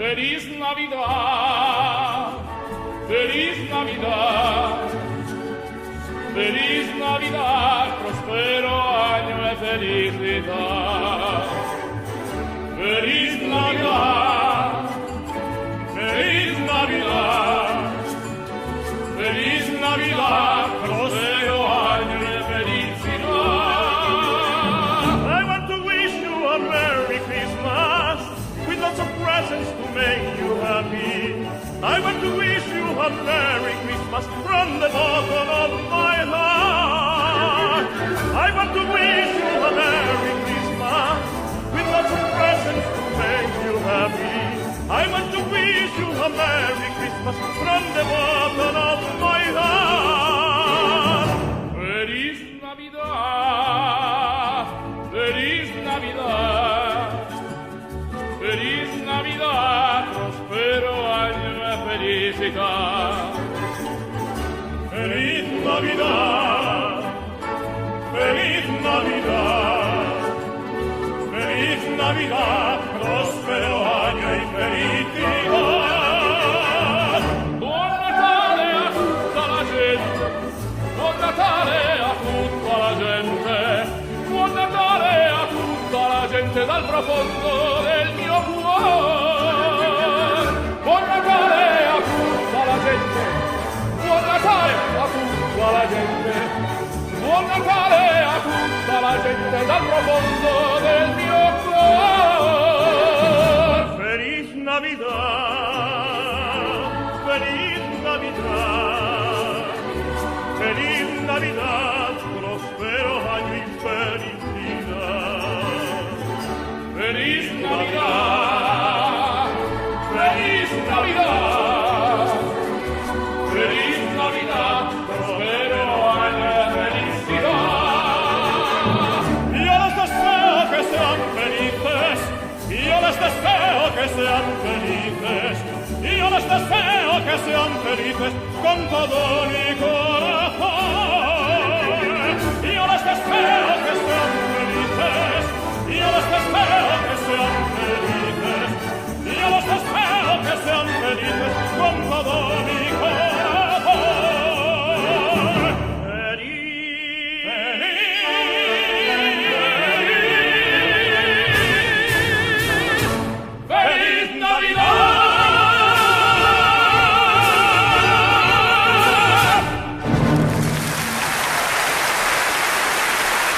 Feliz Navidad, feliz Navidad, feliz Navidad, prospero año de felicidad. Feliz Navidad, feliz Navidad, feliz Navidad, prospero año de felicidad. I want to wish you a Merry Christmas with lots of presents to make you happy. I want to wish you a Merry Christmas from the bottom of my heart. I want to wish you a Merry Christmas with lots of presents to make you happy. I want to wish you a Merry Christmas from the bottom of my heart. Feliz Navidad, feliz Navidad, feliz Navidad, prospero año de felicidad. Feliz Navidad, feliz Navidad, feliz Navidad, prospero año y felicidad. Buon Natale a tutta la gente, buon Natale a tutta la gente, buon Natale a tutta la gente dal profondo del mio cuore. Buon Natale a tutta la gente, buon Natale a tutta la gente, buon Natale a tutta la gente dal profondo del mio cuore. Feliz Navidad, feliz Navidad, feliz Navidad, prospero año y felicidad. Feliz Navidad, feliz Navidad, feliz Navidad, prospero año de felicidad. Yo les deseo que sean felices, yo les deseo que sean felices, yo les deseo que sean felices con todo mi corazón.